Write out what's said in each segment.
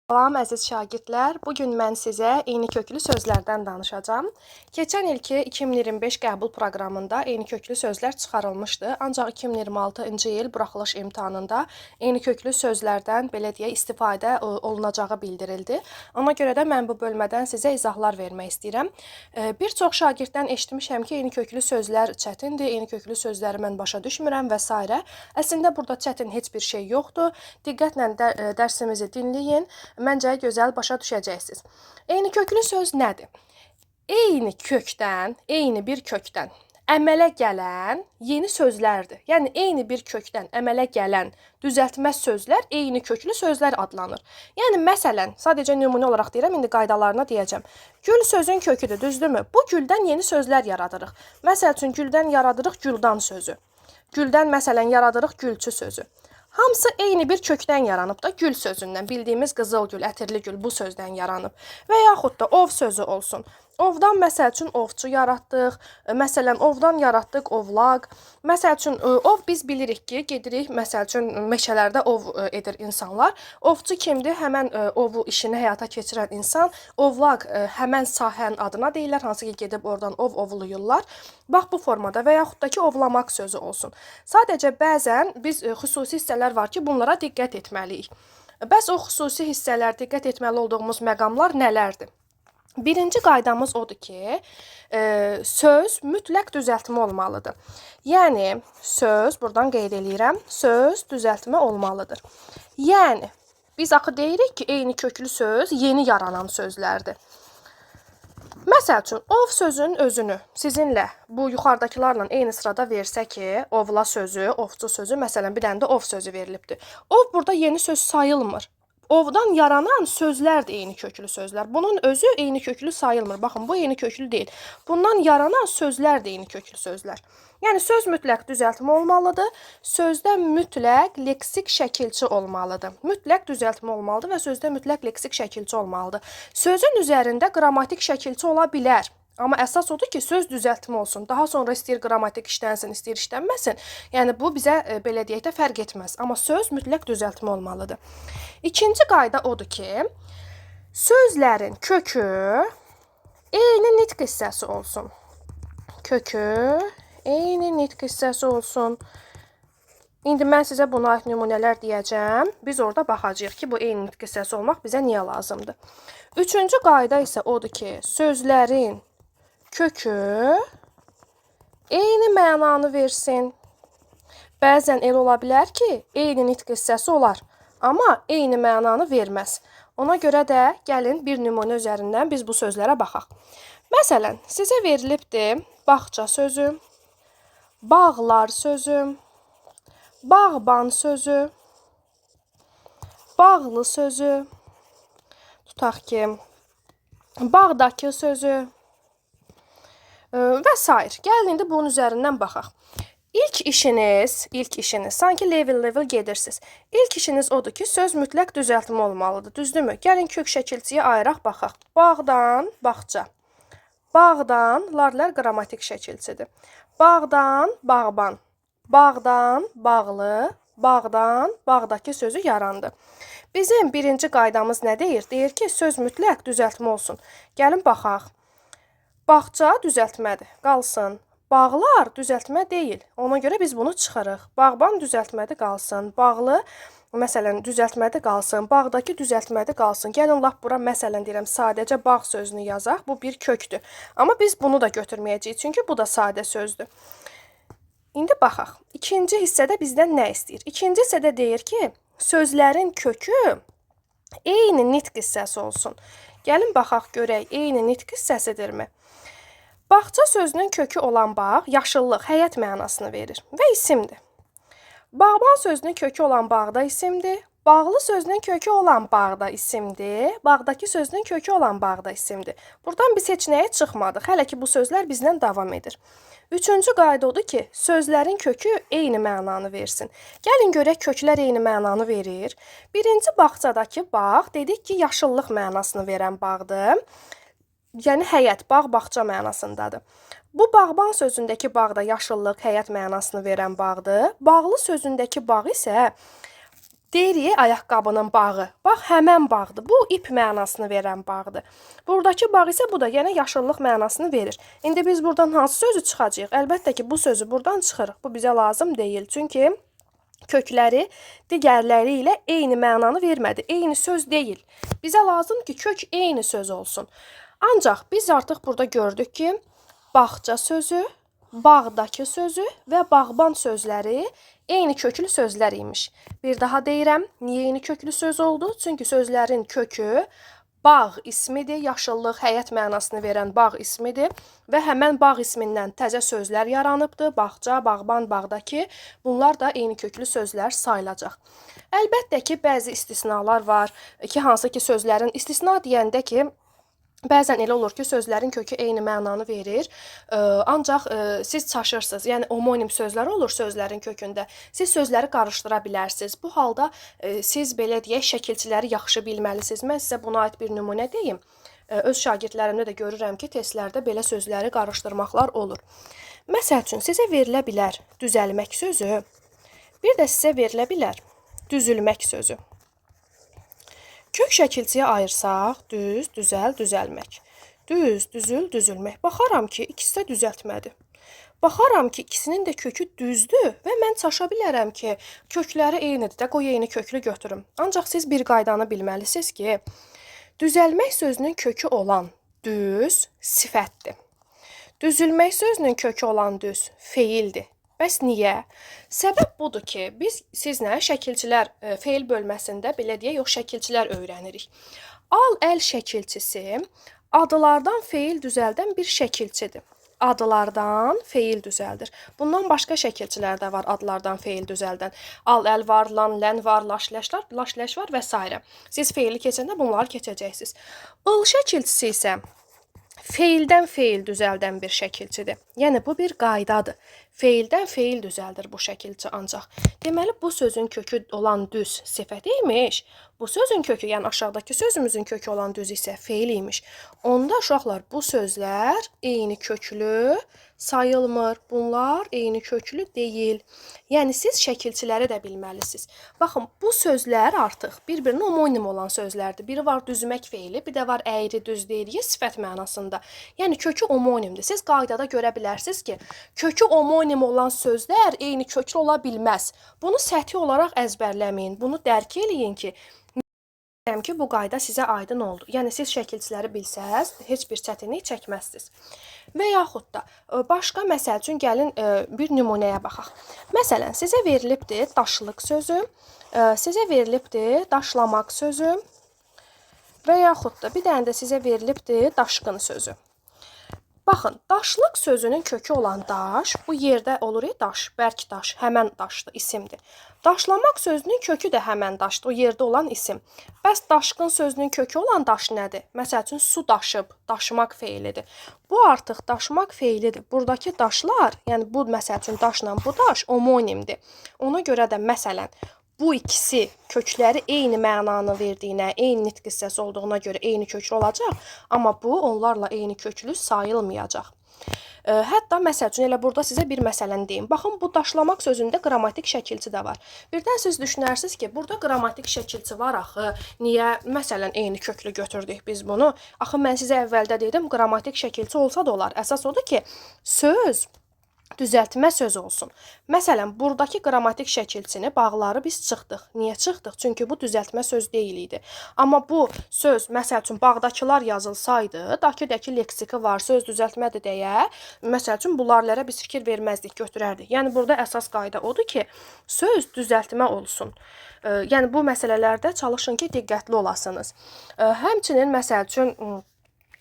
Salam əziz şagirdlər, bugün mən sizə eyni köklü sözlərdən danışacağım. Keçən ilki 2025 qəbul proqramında eyni köklü sözlər çıxarılmışdı. Ancaq 2026-cı il buraxılış imtahanında eyni köklü sözlərdən belə deyə istifadə olunacağı bildirildi. Ona görə də mən bu bölmədən sizə izahlar vermək istəyirəm. Bir çox şagirddən eşitmişəm ki, eyni köklü sözlər çətindir, eyni köklü sözləri mən başa düşmürəm və s. Əslində burada çətin heç bir şey yoxdur. Diqqətlə dərsimizi dinləyin. Məncə gözəl başa düşəcəksiniz. Eyni köklü söz nədir? Eyni kökdən, eyni bir kökdən əmələ gələn yeni sözlərdir. Yəni eyni bir kökdən əmələ gələn düzəltmə sözlər eyni köklü sözlər adlanır. Yəni məsələn, sadəcə nümunə olaraq deyirəm, indi qaydalarına deyəcəm. Gül sözün köküdür, düzdürmü? Bu güldən yeni sözlər yaradırıq. Məsəl üçün güldən yaradırıq güldan sözü. Güldən məsələn yaradırıq gülçü sözü. Hamısı eyni bir kökdən yaranıb da gül sözündən. Bildiyimiz qızıl gül, ətirli gül bu sözdən yaranıb. Və yaxud da ov sözü olsun. Ovdan məsəl üçün ovçu yaratdıq. Məsələn, ovdan yaratdıq ovlaq. Məsəl üçün ov biz bilirik ki, gedirik məsəl üçün meşələrdə ov edir insanlar. Ovçu kimdir? Həmən ovu işini həyata keçirən insan. Ovlaq həmən sahənin adına deyirlər, hansı ki gedib oradan ov ovluyurlar. Bax bu formada və yaxud da ki ovlamaq sözü olsun. Sadəcə bəzən biz xüsusi hissələr var ki, bunlara diqqət etməliyik. Bəs o xüsusi hissələr, diqqət etməli olduğumuz məqamlar nələrdir? Birinci qaydamız odur ki, söz mütləq düzəltmə olmalıdır. Yəni, söz, buradan qeyd eləyirəm, söz düzəltmə olmalıdır. Yəni, biz axı deyirik ki, eyni köklü söz yeni yaranan sözlərdir. Məsəl üçün, ov sözünün özünü sizinlə bu yuxarıdakılarla eyni sırada versə ki, ovla sözü, ovçu sözü, məsələn, bir dənə də ov sözü verilibdir. Ov burada yeni söz sayılmır. Ovdan yaranan sözlər də eyni köklü sözlər. Bunun özü eyni köklü sayılmır. Baxın, bu eyni köklü deyil. Bundan yaranan sözlər də eyni köklü sözlər. Yəni, söz mütləq düzəltmə olmalıdır. Sözdə mütləq leksik şəkilçi olmalıdır. Mütləq düzəltmə olmalıdır və sözdə mütləq leksik şəkilçi olmalıdır. Sözün üzərində qrammatik şəkilçi ola bilər. Amma əsas odur ki, söz düzəltmə olsun. Daha sonra istəyir qrammatik işlənsin, istəyir işlənməsin. Yəni, bu bizə belə deyək də fərq etməz. Amma söz mütləq düzəltmə olmalıdır. İkinci qayda odur ki, sözlərin kökü eyni nitq hissəsi olsun. Kökü eyni nitq hissəsi olsun. İndi mən sizə buna aid nümunələr deyəcəm. Biz orada baxacağıq ki, bu eyni nitq hissəsi olmaq bizə niyə lazımdır. Üçüncü qayda isə odur ki, sözlərin kökü eyni mənanı versin. Bəzən elə ola bilər ki, eyni nitq hissəsi olar, amma eyni mənanı verməz. Ona görə də gəlin bir nümunə üzərindən biz bu sözlərə baxaq. Məsələn, sizə verilibdir bağça sözü, bağlar sözü, bağban sözü, bağlı sözü, tutaq ki, bağdakı sözü və s. Gəlin indi bunun üzərindən baxaq. İlk işiniz, sanki level gedirsiniz. İlk işiniz odur ki, söz mütləq düzəltmə olmalıdır, düzdürmü? Gəlin kök şəkilçiyə ayıraq baxaq. Bağdan, bağça. Bağdan, larlar qrammatik şəkilçidir. Bağdan, bağban. Bağdan, bağlı, bağdan, bağdakı sözü yarandı. Bizim birinci qaydamız nə deyir? Deyir ki, söz mütləq düzəltmə olsun. Gəlin baxaq. Bağça düzəltmədir, qalsın. Bağlar düzəltmə deyil. Ona görə biz bunu çıxırıq. Bağban düzəltmədi qalsın. Bağlı, məsələn, düzəltmədi qalsın. Bağdakı düzəltmədi qalsın. Gəlin, lap bura, məsələn, deyirəm, sadəcə bağ sözünü yazaq. Bu bir kökdür. Amma biz bunu da götürməyəcəyik, çünki bu da sadə sözdür. İndi baxaq. İkinci hissədə bizdən nə istəyir? İkinci hissədə deyir ki, sözlərin kökü eyni nitq hissəsi olsun. Gəlin, baxaq, görək, eyni nitq hissəsidirmi? Bağça sözünün kökü olan bağ, yaşıllıq, həyət mənasını verir və isimdir. Bağban sözünün kökü olan bağda isimdir. Bağlı sözünün kökü olan bağda isimdir. Bağdakı sözünün kökü olan bağda isimdir. Buradan biz heç nəyə çıxmadıq. Hələ ki, bu sözlər bizdən davam edir. Üçüncü qayda odur ki, sözlərin kökü eyni mənanı versin. Gəlin görək, köklər eyni mənanı verir. Birinci bağçadakı bağ, dedik ki, yaşıllıq mənasını verən bağdır. Yəni, həyət, bağ, bağça mənasındadır. Bu bağban sözündəki bağda yaşıllıq, həyət mənasını verən bağdır. Bağlı sözündəki bağ isə Deyirik ayaqqabının bağı. Bax, həmən bağdır. Bu, ip mənasını verən bağdır. Buradakı bağ isə bu da yenə yaşıllıq mənasını verir. İndi biz buradan hansı sözü çıxacağıq? Əlbəttə ki, bu sözü buradan çıxırıq. Bu bizə lazım deyil. Çünki kökləri digərləri ilə eyni mənanı vermədi. Eyni söz deyil. Bizə lazım ki, kök eyni söz olsun. Ancaq biz artıq burada gördük ki, bağça sözü, bağdakı sözü və bağban sözləri eyni köklü sözlər imiş. Bir daha deyirəm, niyə eyni köklü söz oldu? Çünki sözlərin kökü bağ ismidir, yaşıllıq, həyət mənasını verən bağ ismidir və həmən bağ ismindən təzə sözlər yaranıbdır. Bağça, bağban, bağdakı, bunlar da eyni köklü sözlər sayılacaq. Əlbəttə ki, bəzi istisnalar var ki, hansı ki sözlərin istisna deyəndə ki, bəzən elə olur ki, sözlərin kökü eyni mənanı verir, ancaq siz çaşırsınız. Yəni, homonim sözlər olur sözlərin kökündə. Siz sözləri qarışdıra bilərsiniz. Bu halda siz, belə deyək, şəkilçiləri yaxşı bilməlisiniz. Mən sizə buna aid bir nümunə deyim. Öz şagirdlərimdə də görürəm ki, testlərdə belə sözləri qarışdırmaqlar olur. Məsəl üçün, sizə verilə bilər düzəlmək sözü, bir də sizə verilə bilər düzülmək sözü. Kök şəkilçiyə ayırsaq, düz, düzəl, düzəlmək. Düz, düzül, düzülmək. Baxaram ki, ikisi də düzəltmədir. Baxaram ki, ikisinin də kökü düzdür və mən çaşa bilərəm ki, kökləri eynidir də, qoy eyni köklü götürüm. Ancaq siz bir qaydanı bilməlisiniz ki, düzəlmək sözünün kökü olan düz sifətdir. Düzülmək sözünün kökü olan düz feildir. Bəs niyə? Səbəb budur ki, biz sizlə şəkilçilər feil bölməsində, belə deyək, yox, şəkilçilər öyrənirik. Al, əl şəkilçisi adlardan feil düzəldən bir şəkilçidir. Adlardan feil düzəldir. Bundan başqa şəkilçilər də var adlardan feil düzəldən. Al, əl var, lan, lən var, laş, ləş var və s. Siz feili keçəndə bunları keçəcəksiniz. Il şəkilçisi isə feildən feil düzəldən bir şəkilçidir. Yəni, bu bir qaydadır. Feildən feil düzəldir bu şəkilçi ancaq. Deməli, bu sözün kökü olan düz sifət imiş. Bu sözün kökü, yəni aşağıdakı sözümüzün kökü olan düz isə feil imiş. Onda uşaqlar, bu sözlər eyni köklü sayılmır. Bunlar eyni köklü deyil. Yəni, siz şəkilçiləri də bilməlisiniz. Baxın, bu sözlər artıq bir-birinə homonim olan sözlərdir. Biri var düzmək feili, bir də var əyri düz deyirik sifət mənasında. Yəni, kökü homonimdir. Siz qaydada görə bilərsiniz ki, kökü homonim olan sözlər eyni köklü ola bilməz. Bunu səthi olaraq əzbərləməyin. Bunu dərk eləyin ki, bu qayda sizə aydın oldu. Yəni, siz şəkilçiləri bilsəz, heç bir çətinlik çəkməzsiniz. Və yaxud da, başqa məsəl üçün, gəlin bir nümunəyə baxaq. Məsələn, sizə verilibdir daşlıq sözü, sizə verilibdir daşlamaq sözü və yaxud da bir dənə də sizə verilibdir daşqın sözü. Baxın, daşlıq sözünün kökü olan daş, bu yerdə olur daş, bərk daş, həmən daşdır, isimdir. Daşlamaq sözünün kökü də həmən daşdır, o yerdə olan isim. Bəs daşqın sözünün kökü olan daş nədir? Məsəl üçün, su daşıb, daşımaq feilidir. Bu artıq daşımaq feilidir. Buradakı daşlar, yəni bu məsəl üçün daşla bu daş homonimdir. Ona görə də məsələn, bu ikisi kökləri eyni mənanı verdiyinə, eyni nitq hissəsi olduğuna görə eyni köklü olacaq, amma bu onlarla eyni köklü sayılmayacaq. Hətta məsəl üçün elə burada sizə bir məsələni deyim. Baxın, bu daşlamaq sözündə qrammatik şəkilçi də var. Birdən siz düşünərsiniz ki, burada qrammatik şəkilçi var axı. Niyə məsələn eyni köklü götürdük biz bunu? Axı mən sizə əvvəldə dedim, qrammatik şəkilçi olsa da olar. Əsas odur ki, söz düzəltmə söz olsun. Məsələn, buradakı qrammatik şəkilçini, bağları biz çıxdıq. Niyə çıxdıq? Çünki bu düzəltmə söz deyil idi. Amma bu söz, məsəl üçün, bağdakılar yazılsaydı, dakidəki leksiki var, söz düzəltmədir deyə, məsəl üçün, bunlarlara biz fikir verməzdik, götürərdik. Yəni, burada əsas qayda odur ki, söz düzəltmə olsun. Yəni, bu məsələlərdə çalışın ki, diqqətli olasınız. Həmçinin, məsəl üçün,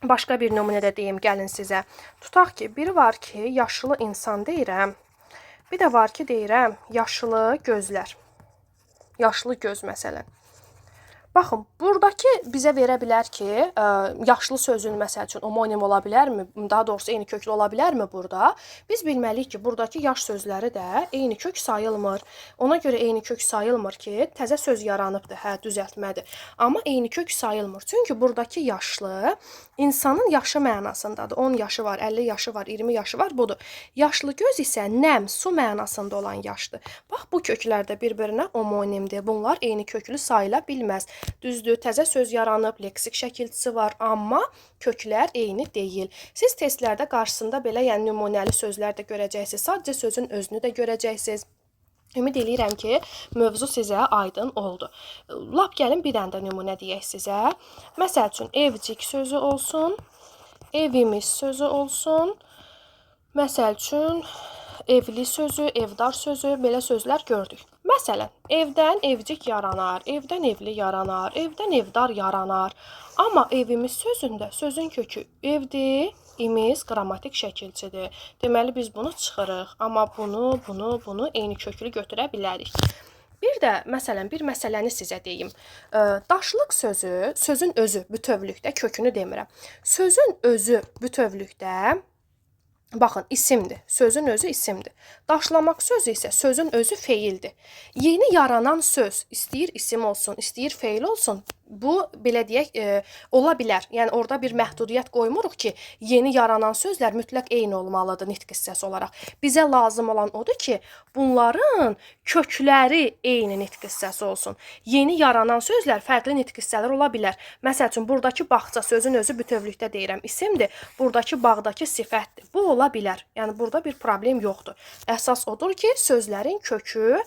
başqa bir nümunə də deyim, gəlin sizə. Tutaq ki, biri var ki, yaşlı insan deyirəm. Bir də var ki, deyirəm, yaşlı gözlər. Yaşlı göz, məsələn. Baxın, buradakı bizə verə bilər ki, yaşlı sözün məsəl üçün homonim ola bilərmi? Daha doğrusu eyni köklü ola bilərmi burada? Biz bilməliyik ki, buradakı yaş sözləri də eyni kök sayılmır. Ona görə eyni kök sayılmır ki, təzə söz yaranıbdır, hə, düzəltmədir. Amma eyni kök sayılmır. Çünki buradakı yaşlı insanın yaşı mənasındadır. 10 yaşı var, 50 yaşı var, 20 yaşı var, budur. Yaşlı göz isə nəm, su mənasında olan yaşdır. Bax, bu köklər də bir-birinə homonimdir. Bunlar eyni köklü sayıla bilməz. Düzdür, təzə söz yaranıb, leksik şəkilçisi var, amma köklər eyni deyil. Siz testlərdə qarşısında belə, yəni nümunəli sözlər də görəcəksiniz, sadəcə sözün özünü də görəcəksiniz. Ümid eləyirəm ki, mövzu sizə aydın oldu. Lap gəlin bir dənə də nümunə deyək sizə. Məsəl üçün, evcik sözü olsun, evimiz sözü olsun. Məsəl üçün, evli sözü, evdar sözü, belə sözlər gördük. Məsələn, evdən evcik yaranar, evdən evli yaranar, evdən evdar yaranar. Amma evimiz sözündə sözün kökü evdir, imiz qrammatik şəkilçidir. Deməli, biz bunu çıxırıq. Amma bunu eyni köklü götürə bilərik. Bir də, məsələn, bir məsələni sizə deyim. Daşlıq sözü, sözün özü bütövlükdə, kökünü demirəm. Sözün özü bütövlükdə, baxın, isimdir. Sözün özü isimdir. Daşlamaq sözü isə sözün özü feildir. Yeni yaranan söz, istəyir isim olsun, istəyir feil olsun, bu, belə deyək, ola bilər. Yəni, orada bir məhdudiyyət qoymuruq ki, yeni yaranan sözlər mütləq eyni olmalıdır nitq hissəsi olaraq. Bizə lazım olan odur ki, bunların kökləri eyni nitq hissəsi olsun. Yeni yaranan sözlər fərqli nitq hissələr ola bilər. Məsəl üçün, buradakı bağça sözün özü bütövlükdə deyirəm, isimdir. Buradakı bağdakı sifətdir. Bu ola bilər. Yəni, burada bir problem yoxdur. Əsas odur ki, sözlərin kökü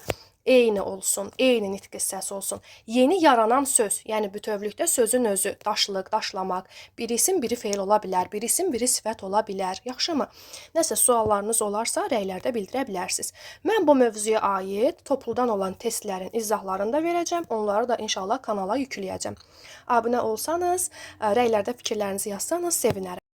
eyni olsun, eyni nitq hissəsi olsun. Yeni yaranan söz, yəni bütövlükdə sözün özü, daşlıq, daşlamaq, biri isim, biri feil ola bilər, biri isim, biri sifət ola bilər. Yaxşımı? Nəsə suallarınız olarsa, rəylərdə bildirə bilərsiniz. Mən bu mövzuya aid topludan olan testlərin izahlarını da verəcəm, onları da inşallah kanala yükləyəcəm. Abunə olsanız, rəylərdə fikirlərinizi yazsanız sevinərəm.